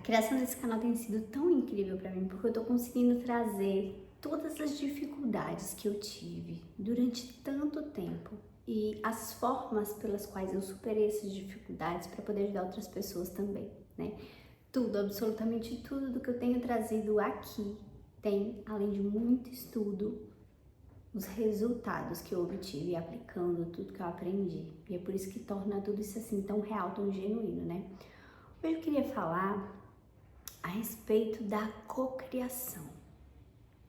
criação desse canal tem sido tão incrível pra mim, porque eu tô conseguindo trazer todas as dificuldades que eu tive durante tanto tempo e as formas pelas quais eu superei essas dificuldades para poder ajudar outras pessoas também, né? Tudo, absolutamente tudo do que eu tenho trazido aqui tem, além de muito estudo, os resultados que eu obtive aplicando tudo que eu aprendi. E é por isso que torna tudo isso assim tão real, tão genuíno, né? Hoje eu queria falar a respeito da cocriação,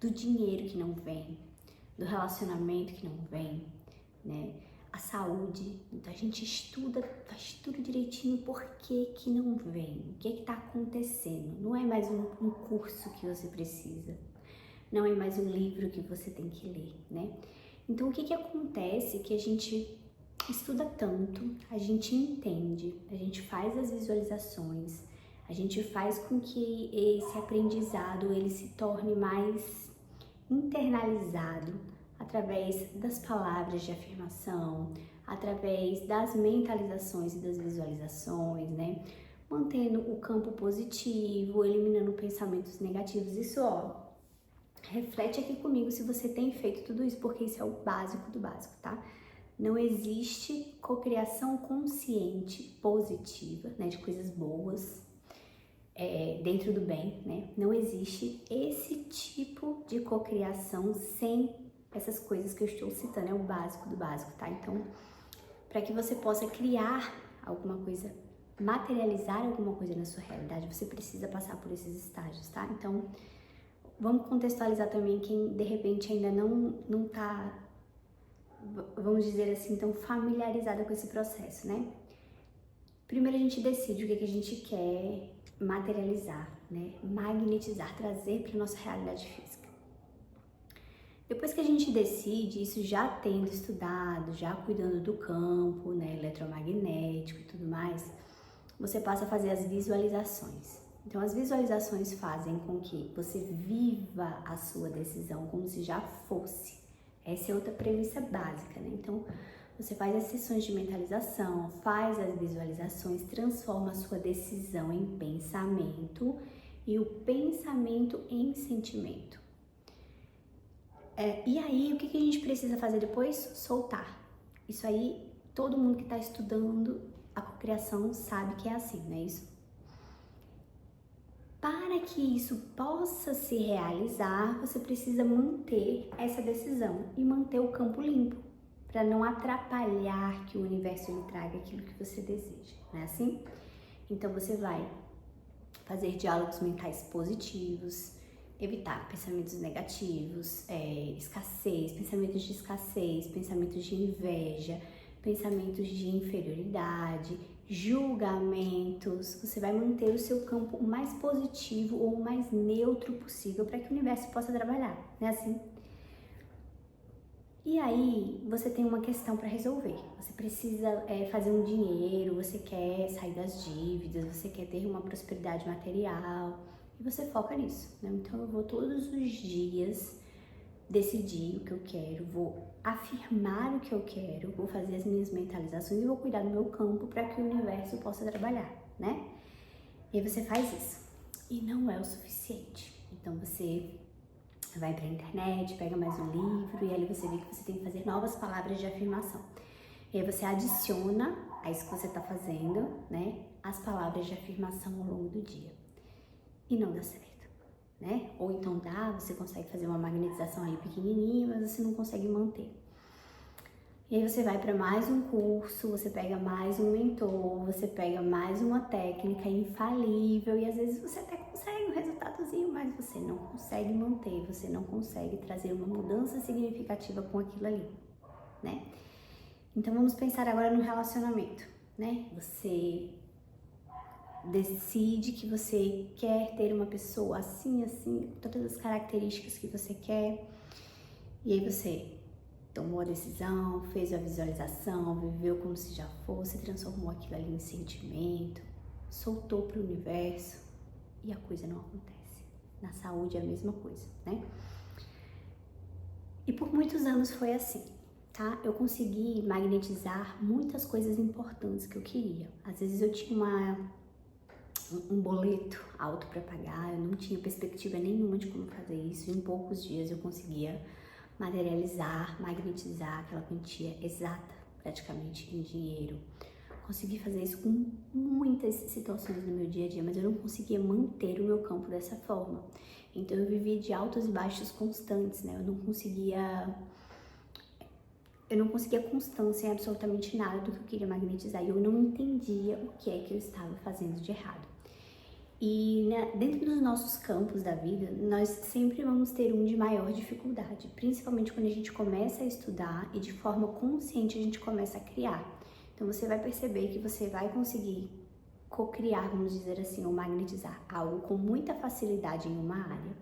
do dinheiro que não vem, do relacionamento que não vem, né? A saúde. Então a gente estuda, faz tudo direitinho, por que que não vem? O que que tá acontecendo? Não é mais um curso que você precisa, não é mais um livro que você tem que ler, né? Então o que que acontece que a gente estuda tanto, a gente entende, a gente faz as visualizações, a gente faz com que esse aprendizado ele se torne mais internalizado através das palavras de afirmação, através das mentalizações e das visualizações, né? Mantendo o campo positivo, eliminando pensamentos negativos. Isso, ó, reflete aqui comigo se você tem feito tudo isso, porque isso é o básico do básico, tá? Não existe cocriação consciente positiva, né, de coisas boas, dentro do bem, né? Não existe esse tipo de cocriação sem essas coisas que eu estou citando, é o básico do básico, tá? Então, para que você possa criar alguma coisa, materializar alguma coisa na sua realidade, você precisa passar por esses estágios, tá? Então, vamos contextualizar também quem de repente ainda não tá, vamos dizer assim, tão familiarizada com esse processo, né? Primeiro a gente decide o que a gente quer materializar, né? Magnetizar, trazer para nossa realidade física. Depois que a gente decide, isso já tendo estudado, já cuidando do campo, né, eletromagnético e tudo mais, você passa a fazer as visualizações. Então as visualizações fazem com que você viva a sua decisão como se já fosse. Essa é outra premissa básica, né? Então você faz as sessões de mentalização, faz as visualizações, transforma a sua decisão em pensamento e o pensamento em sentimento. E aí, o que a gente precisa fazer depois? Soltar. Isso aí, todo mundo que está estudando a cocriação sabe que é assim, não é isso? Para que isso possa se realizar, você precisa manter essa decisão e manter o campo limpo, para não atrapalhar que o universo lhe traga aquilo que você deseja, não é assim? Então você vai fazer diálogos mentais positivos, evitar pensamentos negativos, pensamentos de escassez, pensamentos de inveja, pensamentos de inferioridade, julgamentos. Você vai manter o seu campo o mais positivo ou o mais neutro possível para que o universo possa trabalhar, não é assim? E aí, você tem uma questão para resolver. Você precisa fazer um dinheiro, você quer sair das dívidas, você quer ter uma prosperidade material e você foca nisso, né? Então, eu vou todos os dias decidir o que eu quero, vou afirmar o que eu quero, vou fazer as minhas mentalizações e vou cuidar do meu campo para que o universo possa trabalhar, né? E aí você faz isso. E não é o suficiente. Então, você vai para a internet, pega mais um livro e ali você vê que você tem que fazer novas palavras de afirmação. E aí você adiciona a isso que você está fazendo, né, as palavras de afirmação ao longo do dia. E não dá certo, né? Ou então dá, você consegue fazer uma magnetização ali pequenininha, mas você não consegue manter. E aí você vai para mais um curso, você pega mais um mentor, você pega mais uma técnica infalível e às vezes você até consegue um resultadozinho, mas você não consegue manter, você não consegue trazer uma mudança significativa com aquilo ali, né? Então vamos pensar agora no relacionamento, né? Você decide que você quer ter uma pessoa assim, assim, com todas as características que você quer, e aí você tomou a decisão, fez a visualização, viveu como se já fosse, transformou aquilo ali em sentimento, soltou para o universo e a coisa não acontece. Na saúde é a mesma coisa, né? E por muitos anos foi assim, tá? Eu consegui magnetizar muitas coisas importantes que eu queria. Às vezes eu tinha um boleto alto para pagar, eu não tinha perspectiva nenhuma de como fazer isso. Em poucos dias eu conseguia materializar, magnetizar aquela quantia exata, praticamente, em dinheiro. Consegui fazer isso com muitas situações no meu dia a dia, mas eu não conseguia manter o meu campo dessa forma. Então eu vivia de altos e baixos constantes, né? Eu não conseguia constância em absolutamente nada do que eu queria magnetizar e eu não entendia o que é que eu estava fazendo de errado. E dentro dos nossos campos da vida, nós sempre vamos ter um de maior dificuldade, principalmente quando a gente começa a estudar e de forma consciente a gente começa a criar. Então você vai perceber que você vai conseguir co-criar, vamos dizer assim, ou magnetizar algo com muita facilidade em uma área.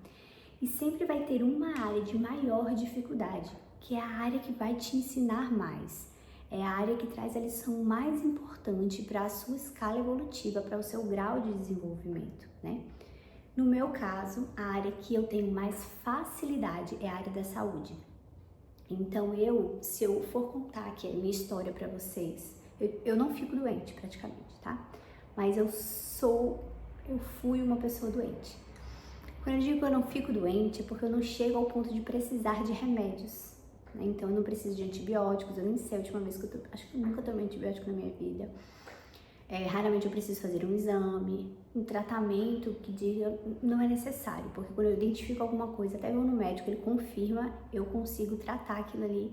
E sempre vai ter uma área de maior dificuldade, que é a área que vai te ensinar mais. É a área que traz a lição mais importante para a sua escala evolutiva, para o seu grau de desenvolvimento, né? No meu caso, a área que eu tenho mais facilidade é a área da saúde. Então se eu for contar aqui a minha história para vocês, eu não fico doente praticamente, tá? Mas eu fui uma pessoa doente. Quando eu digo que eu não fico doente, é porque eu não chego ao ponto de precisar de remédios, né? Então eu não preciso de antibióticos, eu nem sei a última vez que acho que eu nunca tomei antibiótico na minha vida. Raramente eu preciso fazer um exame, um tratamento que diga não é necessário, porque quando eu identifico alguma coisa, até vou no médico, ele confirma, eu consigo tratar aquilo ali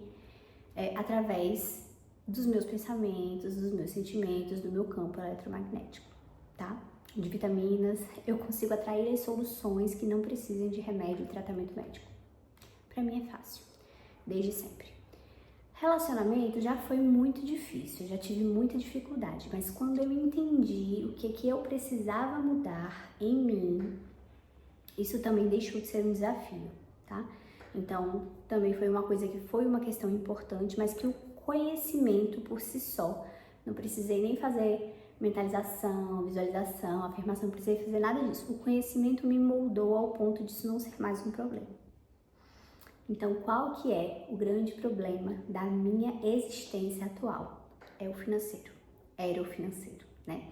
através dos meus pensamentos, dos meus sentimentos, do meu campo eletromagnético, tá? De vitaminas, eu consigo atrair as soluções que não precisem de remédio e tratamento médico. Pra mim é fácil, desde sempre. Relacionamento já foi muito difícil, já tive muita dificuldade, mas quando eu entendi o que eu precisava mudar em mim, isso também deixou de ser um desafio, tá? Então, também foi uma coisa que foi uma questão importante, mas que o conhecimento por si só, não precisei nem fazer mentalização, visualização, afirmação, não precisei fazer nada disso. O conhecimento me moldou ao ponto disso não ser mais um problema. Então, qual que é o grande problema da minha existência atual? É o financeiro, era o financeiro, né?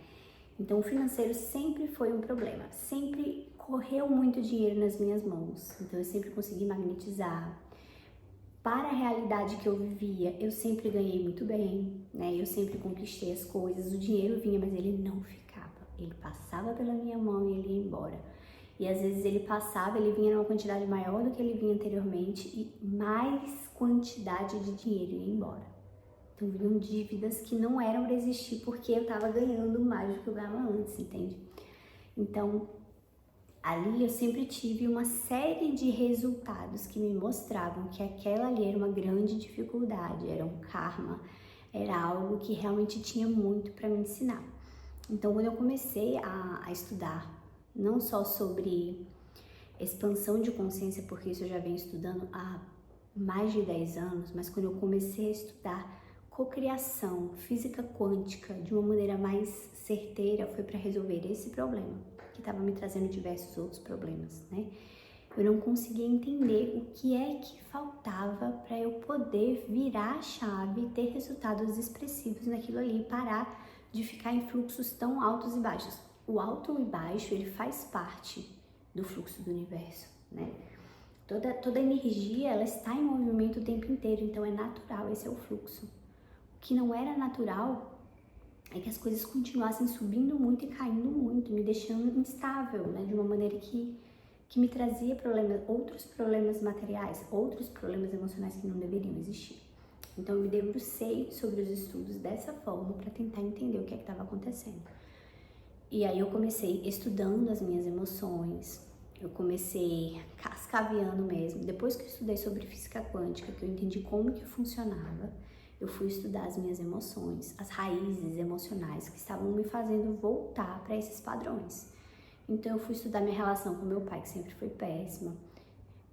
Então, o financeiro sempre foi um problema, sempre correu muito dinheiro nas minhas mãos, então eu sempre consegui magnetizar. Para a realidade que eu vivia, eu sempre ganhei muito bem, né? Eu sempre conquistei as coisas, o dinheiro vinha, mas ele não ficava. Ele passava pela minha mão e ele ia embora. E às vezes ele passava, ele vinha numa quantidade maior do que ele vinha anteriormente e mais quantidade de dinheiro ia embora. Então vinham dívidas que não eram para existir porque eu estava ganhando mais do que eu ganhava antes, entende? Então, ali eu sempre tive uma série de resultados que me mostravam que aquela ali era uma grande dificuldade, era um karma, era algo que realmente tinha muito para me ensinar. Então, quando eu comecei a estudar, não só sobre expansão de consciência, porque isso eu já venho estudando há mais de 10 anos, mas quando eu comecei a estudar cocriação, física quântica, de uma maneira mais certeira, foi para resolver esse problema, que estava me trazendo diversos outros problemas, né? Eu não conseguia entender o que é que faltava para eu poder virar a chave e ter resultados expressivos naquilo ali e parar de ficar em fluxos tão altos e baixos. O alto e baixo, ele faz parte do fluxo do universo, né? Toda energia, ela está em movimento o tempo inteiro, então é natural, esse é o fluxo. O que não era natural é que as coisas continuassem subindo muito e caindo muito, me deixando instável, né? De uma maneira que me trazia problemas, outros problemas materiais, outros problemas emocionais que não deveriam existir. Então eu me debrucei sobre os estudos dessa forma para tentar entender o que é que estava acontecendo. E aí eu comecei estudando as minhas emoções, eu comecei cascaveando mesmo. Depois que eu estudei sobre física quântica, que eu entendi como que funcionava, eu fui estudar as minhas emoções, as raízes emocionais que estavam me fazendo voltar para esses padrões. Então eu fui estudar minha relação com meu pai, que sempre foi péssima,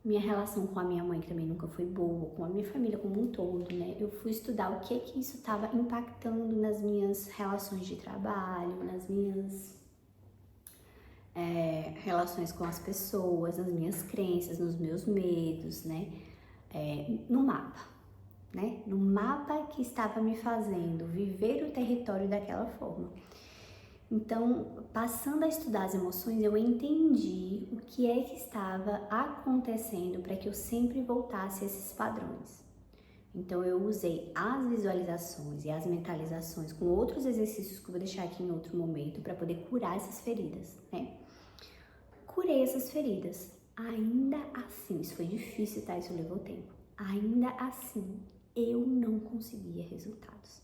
minha relação com a minha mãe, que também nunca foi boa, com a minha família como um todo, né? Eu fui estudar o que isso estava impactando nas minhas relações de trabalho, nas minhas relações com as pessoas, nas minhas crenças, nos meus medos, né? No mapa, né? No mapa que estava me fazendo viver o território daquela forma. Então, passando a estudar as emoções, eu entendi o que é que estava acontecendo para que eu sempre voltasse a esses padrões. Então, eu usei as visualizações e as mentalizações com outros exercícios que eu vou deixar aqui em outro momento para poder curar essas feridas, né? Curei essas feridas. Ainda assim, isso foi difícil, tá? Isso levou tempo. Ainda assim, eu não conseguia resultados.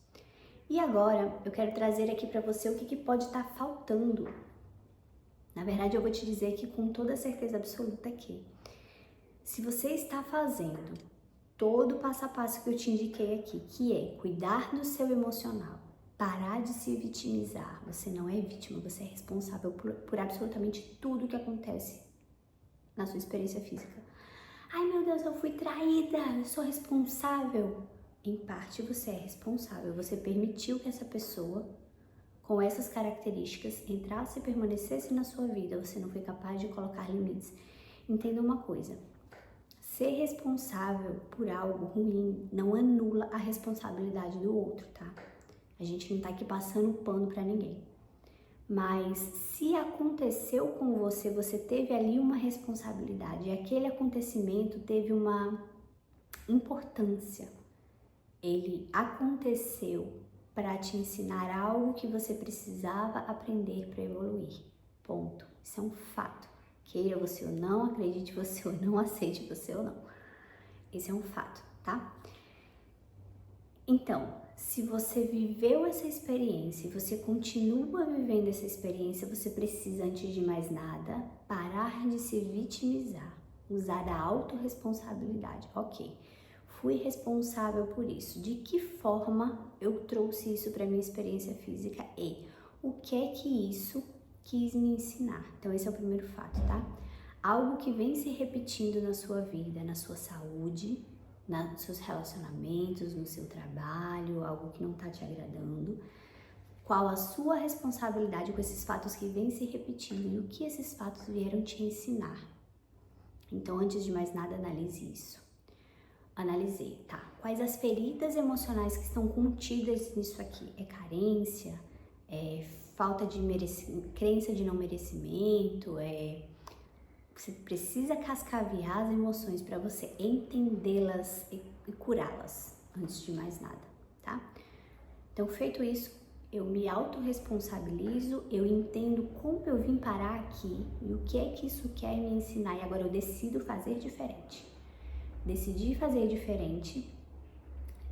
E agora, eu quero trazer aqui para você o que pode estar faltando. Na verdade, eu vou te dizer que com toda certeza absoluta que, se você está fazendo todo o passo a passo que eu te indiquei aqui, que é cuidar do seu emocional, parar de se vitimizar, você não é vítima, você é responsável por absolutamente tudo que acontece na sua experiência física. Ai meu Deus, eu fui traída, eu sou responsável. Em parte você é responsável, você permitiu que essa pessoa com essas características entrasse e permanecesse na sua vida, você não foi capaz de colocar limites. Entenda uma coisa, ser responsável por algo ruim não anula a responsabilidade do outro, tá? A gente não tá aqui passando pano pra ninguém. Mas se aconteceu com você, você teve ali uma responsabilidade, e aquele acontecimento teve uma importância. Ele aconteceu para te ensinar algo que você precisava aprender para evoluir. Ponto. Isso é um fato. Queira você ou não, acredite você ou não, aceite você ou não. Esse é um fato, tá? Então, se você viveu essa experiência e você continua vivendo essa experiência, você precisa, antes de mais nada, parar de se vitimizar, usar a autorresponsabilidade. Ok, fui responsável por isso. De que forma eu trouxe isso para minha experiência física e o que é que isso quis me ensinar? Então, esse é o primeiro fato, tá? Algo que vem se repetindo na sua vida, na sua saúde, nos seus relacionamentos, no seu trabalho, algo que não está te agradando. Qual a sua responsabilidade com esses fatos que vêm se repetindo e o que esses fatos vieram te ensinar? Então, antes de mais nada, analise isso. Analisei, tá? Quais as feridas emocionais que estão contidas nisso aqui? É carência? É falta de crença de não merecimento? Você precisa cascavear as emoções para você entendê-las e curá-las, antes de mais nada, tá? Então, feito isso, eu me autorresponsabilizo, eu entendo como eu vim parar aqui e o que é que isso quer me ensinar, e agora eu decido fazer diferente. Decidi fazer diferente,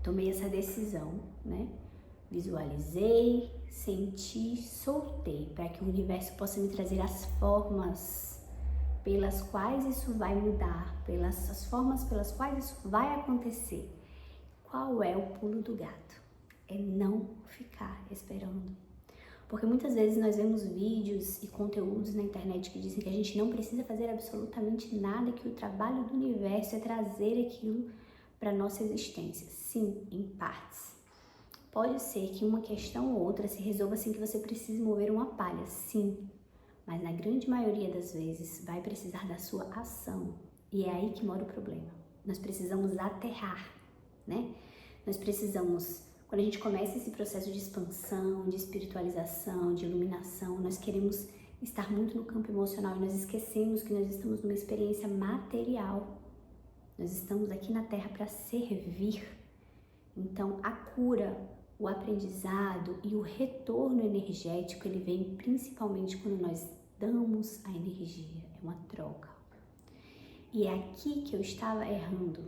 tomei essa decisão, né? Visualizei, senti, soltei, para que o universo possa me trazer as formas pelas quais isso vai mudar, as formas pelas quais isso vai acontecer. Qual é o pulo do gato? É não ficar esperando. Porque muitas vezes nós vemos vídeos e conteúdos na internet que dizem que a gente não precisa fazer absolutamente nada, que o trabalho do universo é trazer aquilo para a nossa existência. Sim, em partes. Pode ser que uma questão ou outra se resolva sem que você precise mover uma palha, sim. Mas na grande maioria das vezes vai precisar da sua ação. E é aí que mora o problema. Nós precisamos aterrar, né? Nós precisamos, quando a gente começa esse processo de expansão, de espiritualização, de iluminação, nós queremos estar muito no campo emocional e nós esquecemos que nós estamos numa experiência material. Nós estamos aqui na Terra para servir. Então, a cura, o aprendizado e o retorno energético, ele vem principalmente quando nós damos a energia, é uma troca. E é aqui que eu estava errando,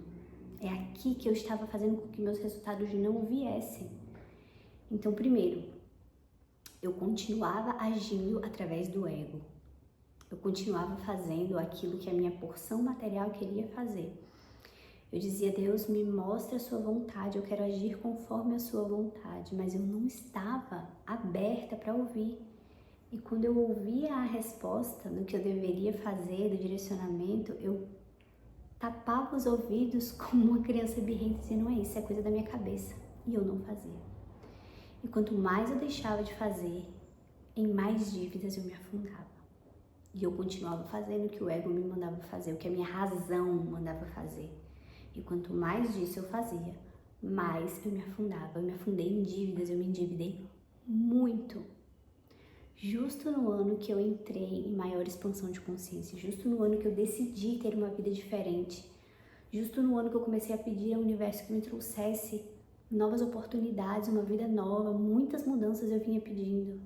é aqui que eu estava fazendo com que meus resultados não viessem. Então, primeiro, eu continuava agindo através do ego. Eu continuava fazendo aquilo que a minha porção material queria fazer. Eu dizia, Deus, me mostra a sua vontade, eu quero agir conforme a sua vontade, mas eu não estava aberta para ouvir. E quando eu ouvia a resposta do que eu deveria fazer, do direcionamento, eu tapava os ouvidos como uma criança birrenta, dizendo, não é isso, é coisa da minha cabeça. E eu não fazia. E quanto mais eu deixava de fazer, em mais dívidas eu me afundava. E eu continuava fazendo o que o ego me mandava fazer, o que a minha razão mandava fazer. E quanto mais disso eu fazia, mais eu me afundava. Eu me afundei em dívidas, eu me endividei muito. justo no ano que eu entrei em maior expansão de consciência, justo no ano que eu decidi ter uma vida diferente, justo no ano que eu comecei a pedir ao universo que me trouxesse novas oportunidades, uma vida nova, muitas mudanças eu vinha pedindo.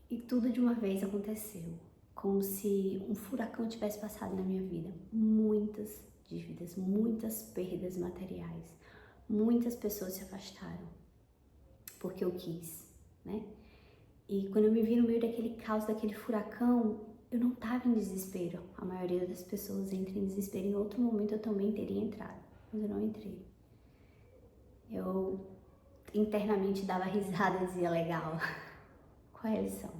E tudo de uma vez aconteceu, como se um furacão tivesse passado na minha vida. Muitas dívidas, muitas perdas materiais, muitas pessoas se afastaram, porque eu quis, né? E quando eu me vi no meio daquele caos, daquele furacão, eu não estava em desespero. A maioria das pessoas entra em desespero. Em outro momento eu também teria entrado, mas eu não entrei. Eu internamente dava risada e dizia, legal. Qual é a lição?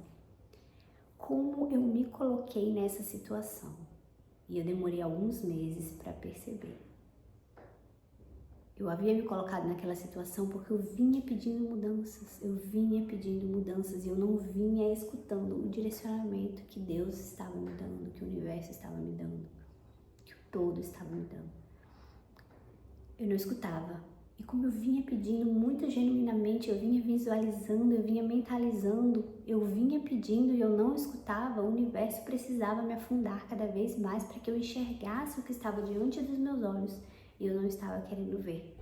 Como eu me coloquei nessa situação? E eu demorei alguns meses para perceber. Eu havia me colocado naquela situação porque eu vinha pedindo mudanças, e eu não vinha escutando o direcionamento que Deus estava me dando, que o universo estava me dando, que o todo estava me dando. Eu não escutava. E como eu vinha pedindo muito genuinamente, eu vinha visualizando, eu vinha mentalizando, eu vinha pedindo e eu não escutava, o universo precisava me afundar cada vez mais para que eu enxergasse o que estava diante dos meus olhos e eu não estava querendo ver.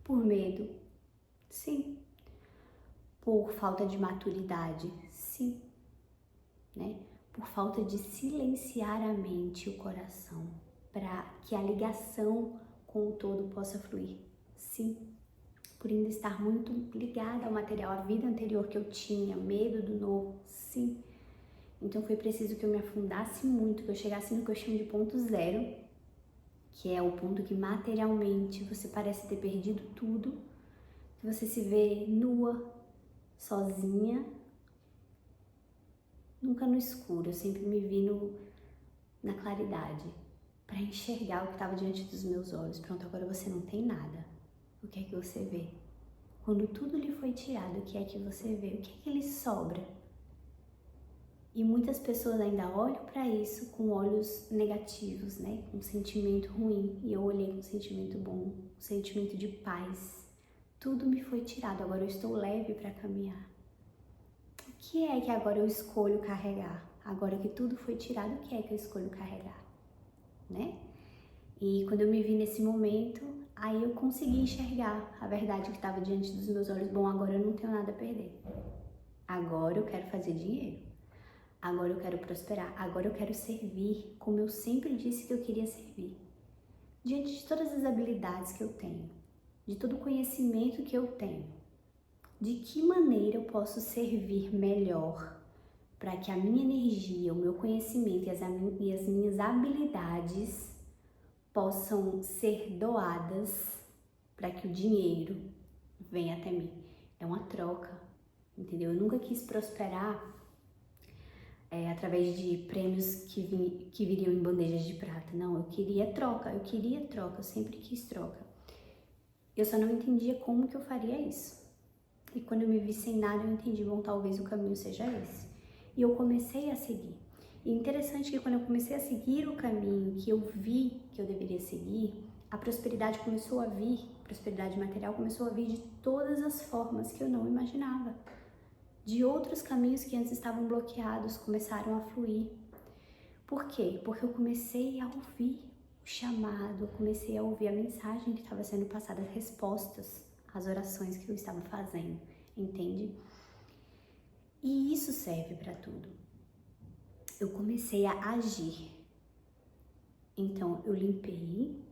Por medo? Sim. Por falta de maturidade? Sim. Né? Por falta de silenciar a mente e o coração para que a ligação com o todo possa fluir? Sim. Por ainda estar muito ligada ao material, à vida anterior que eu tinha, medo do novo? Sim. Então foi preciso que eu me afundasse muito, que eu chegasse no que eu chamo de ponto zero, que é o ponto que materialmente você parece ter perdido tudo, que você se vê nua, sozinha, nunca no escuro, eu sempre me vi na claridade, para enxergar o que estava diante dos meus olhos. Pronto, agora você não tem nada. O que é que você vê? Quando tudo lhe foi tirado, o que é que você vê? O que é que lhe sobra? E muitas pessoas ainda olham para isso com olhos negativos, né? Com um sentimento ruim. E eu olhei com um sentimento bom, um sentimento de paz. Tudo me foi tirado, agora eu estou leve para caminhar. O que é que agora eu escolho carregar? Agora que tudo foi tirado, o que é que eu escolho carregar? Né? E quando eu me vi nesse momento, aí eu consegui enxergar a verdade que estava diante dos meus olhos. Bom, agora eu não tenho nada a perder. Agora eu quero fazer dinheiro. Agora eu quero prosperar. Agora eu quero servir como eu sempre disse que eu queria servir. Diante de todas as habilidades que eu tenho, de todo o conhecimento que eu tenho, de que maneira eu posso servir melhor para que a minha energia, o meu conhecimento e as minhas habilidades possam ser doadas para que o dinheiro venha até mim. É uma troca, entendeu? Eu nunca quis prosperar através de prêmios que viriam em bandejas de prata. Não, eu queria troca, eu sempre quis troca. Eu só não entendia como que eu faria isso. E quando eu me vi sem nada, eu entendi, bom, talvez o caminho seja esse. E eu comecei a seguir. E interessante que quando eu comecei a seguir o caminho que eu vi que eu deveria seguir, a prosperidade começou a vir, a prosperidade material começou a vir de todas as formas que eu não imaginava. De outros caminhos que antes estavam bloqueados começaram a fluir. Por quê? Porque eu comecei a ouvir o chamado, eu comecei a ouvir a mensagem que estava sendo passada, as respostas às orações que eu estava fazendo, entende? E isso serve para tudo. Eu comecei a agir. Então eu limpei,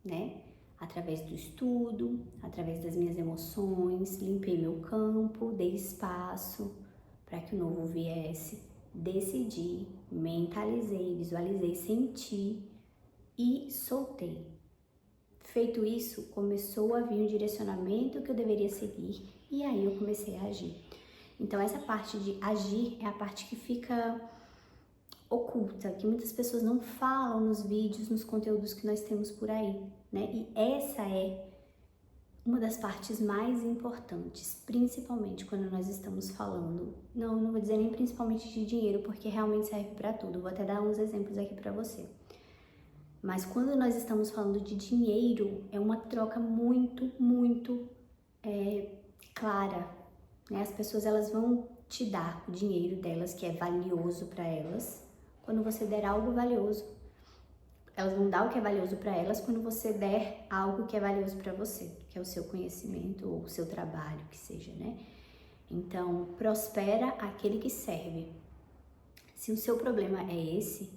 né? Através do estudo, através das minhas emoções, limpei meu campo, dei espaço para que o novo viesse, decidi, mentalizei, visualizei, senti e soltei. Feito isso, começou a vir um direcionamento que eu deveria seguir e aí eu comecei a agir. Então essa parte de agir é a parte que fica oculta, que muitas pessoas não falam nos vídeos, nos conteúdos que nós temos por aí, né? E essa é uma das partes mais importantes, principalmente quando nós estamos falando, não vou dizer nem principalmente de dinheiro, porque realmente serve para tudo, vou até dar uns exemplos aqui para você. Mas quando nós estamos falando de dinheiro, é uma troca muito clara, né? As pessoas elas vão te dar o dinheiro delas, que é valioso para elas. Quando você der algo valioso, elas vão dar o que é valioso para elas quando você der algo que é valioso para você, que é o seu conhecimento ou o seu trabalho, que seja, né? Então, prospera aquele que serve. Se o seu problema é esse,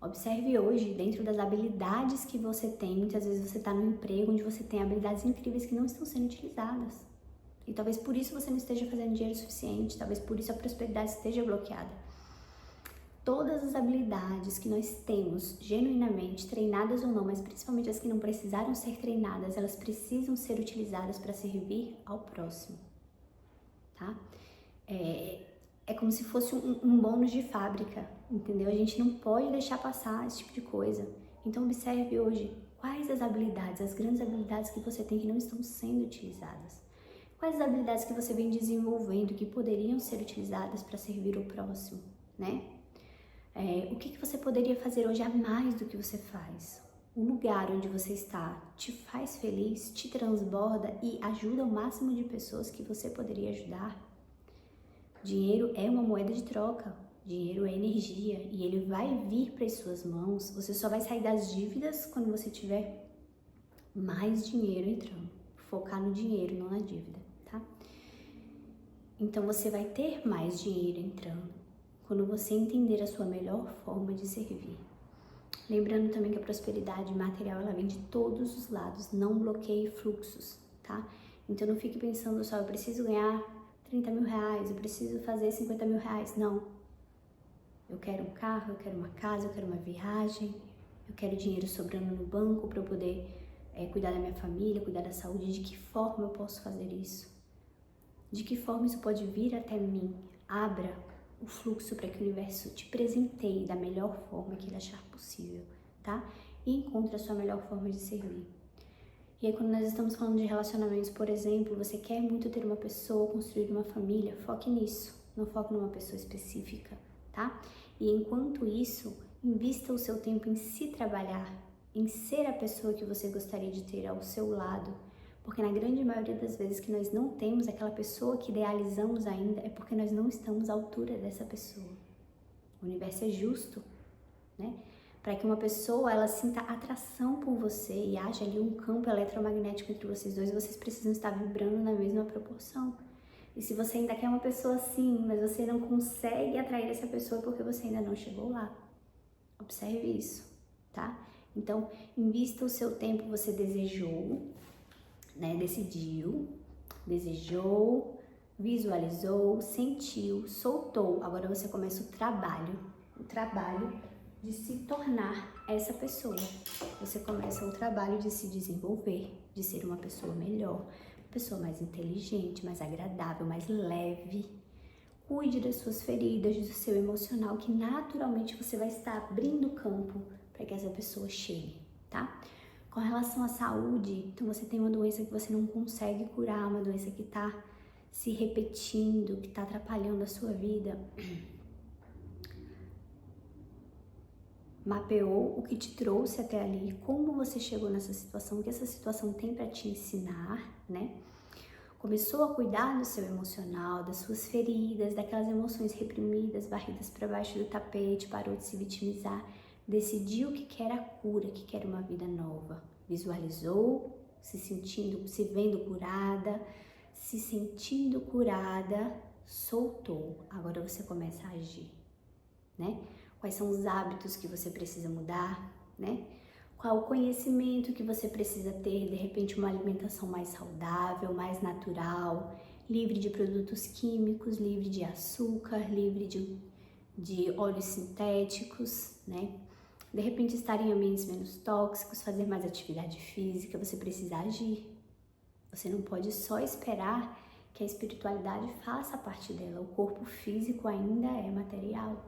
observe hoje, dentro das habilidades que você tem, muitas vezes você está num emprego onde você tem habilidades incríveis que não estão sendo utilizadas. E talvez por isso você não esteja fazendo dinheiro suficiente, talvez por isso a prosperidade esteja bloqueada. Todas as habilidades que nós temos, genuinamente, treinadas ou não, mas principalmente as que não precisaram ser treinadas, elas precisam ser utilizadas para servir ao próximo, tá? É como se fosse um bônus de fábrica, entendeu? A gente não pode deixar passar esse tipo de coisa. Então observe hoje quais as habilidades, as grandes habilidades que você tem que não estão sendo utilizadas. Quais as habilidades que você vem desenvolvendo que poderiam ser utilizadas para servir o próximo, né? O que você poderia fazer hoje a mais do que você faz? O lugar onde você está te faz feliz, te transborda e ajuda o máximo de pessoas que você poderia ajudar? Dinheiro é uma moeda de troca, dinheiro é energia e ele vai vir para as suas mãos. Você só vai sair das dívidas quando você tiver mais dinheiro entrando. Focar no dinheiro, não na dívida, tá? Então você vai ter mais dinheiro entrando quando você entender a sua melhor forma de servir. Lembrando também que a prosperidade material, ela vem de todos os lados, não bloqueie fluxos, tá? Então não fique pensando só, eu preciso ganhar 30 mil reais, eu preciso fazer 50 mil reais. Não. Eu quero um carro, eu quero uma casa, eu quero uma viagem, eu quero dinheiro sobrando no banco para eu poder cuidar da minha família, cuidar da saúde. De que forma eu posso fazer isso? De que forma isso pode vir até mim? Abra o fluxo para que o universo te presenteie da melhor forma que ele achar possível, tá? E encontre a sua melhor forma de servir. E aí, quando nós estamos falando de relacionamentos, por exemplo, você quer muito ter uma pessoa, construir uma família, foque nisso, não foque numa pessoa específica, tá? E enquanto isso, invista o seu tempo em se trabalhar, em ser a pessoa que você gostaria de ter ao seu lado, porque na grande maioria das vezes que nós não temos aquela pessoa que idealizamos ainda, é porque nós não estamos à altura dessa pessoa. O universo é justo, né? Para que uma pessoa, ela sinta atração por você e haja ali um campo eletromagnético entre vocês dois, vocês precisam estar vibrando na mesma proporção. E se você ainda quer uma pessoa assim, mas você não consegue atrair essa pessoa porque você ainda não chegou lá, observe isso, tá? Então, invista o seu tempo, você desejou, né? Decidiu, desejou, visualizou, sentiu, soltou. Agora você começa o trabalho de se tornar essa pessoa. Você começa o trabalho de se desenvolver, de ser uma pessoa melhor, uma pessoa mais inteligente, mais agradável, mais leve. Cuide das suas feridas, do seu emocional, que naturalmente você vai estar abrindo campo para que essa pessoa chegue, tá? Com relação à saúde, então você tem uma doença que você não consegue curar, uma doença que está se repetindo, que está atrapalhando a sua vida. Mapeou o que te trouxe até ali, como você chegou nessa situação, o que essa situação tem para te ensinar, né? Começou a cuidar do seu emocional, das suas feridas, daquelas emoções reprimidas, varridas para baixo do tapete, parou de se vitimizar. Decidiu que quer a cura, que quer uma vida nova. Visualizou, se sentindo, se vendo curada, se sentindo curada, soltou. Agora você começa a agir, né? Quais são os hábitos que você precisa mudar, né? Qual o conhecimento que você precisa ter, de repente uma alimentação mais saudável, mais natural, livre de produtos químicos, livre de açúcar, livre de óleos sintéticos, né? De repente estar em ambientes menos tóxicos, fazer mais atividade física, você precisa agir. Você não pode só esperar que a espiritualidade faça parte dela. O corpo físico ainda é material,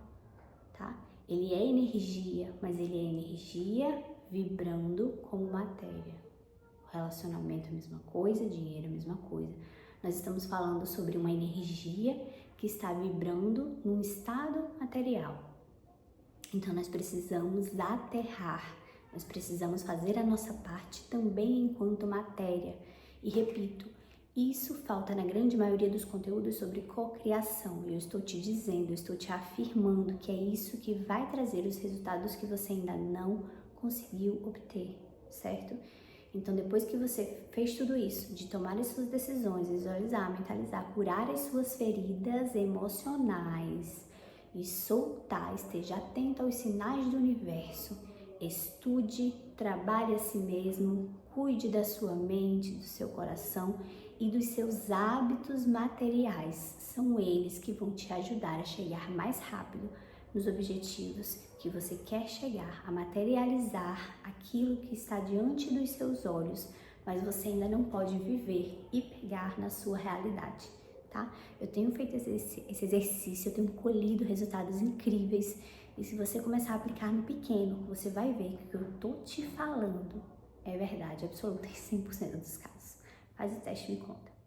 tá? Ele é energia, mas ele é energia vibrando como matéria. O relacionamento é a mesma coisa, dinheiro é a mesma coisa. Nós estamos falando sobre uma energia que está vibrando num estado material. Então nós precisamos aterrar, nós precisamos fazer a nossa parte também enquanto matéria. E repito, Isso falta na grande maioria dos conteúdos sobre cocriação. Eu estou te dizendo, eu estou te afirmando que é isso que vai trazer os resultados que você ainda não conseguiu obter, certo? Então, depois que você fez tudo isso, de tomar as suas decisões, visualizar, mentalizar, curar as suas feridas emocionais e soltar, esteja atento aos sinais do universo, estude, trabalhe a si mesmo, cuide da sua mente, do seu coração e dos seus hábitos materiais. São eles que vão te ajudar a chegar mais rápido nos objetivos que você quer chegar, a materializar aquilo que está diante dos seus olhos, mas você ainda não pode viver e pegar na sua realidade, tá? Eu tenho feito esse exercício, eu tenho colhido resultados incríveis, e se você começar a aplicar no pequeno, você vai ver que o que eu tô te falando é verdade absoluta em 100% dos casos. Faz o teste e me conta.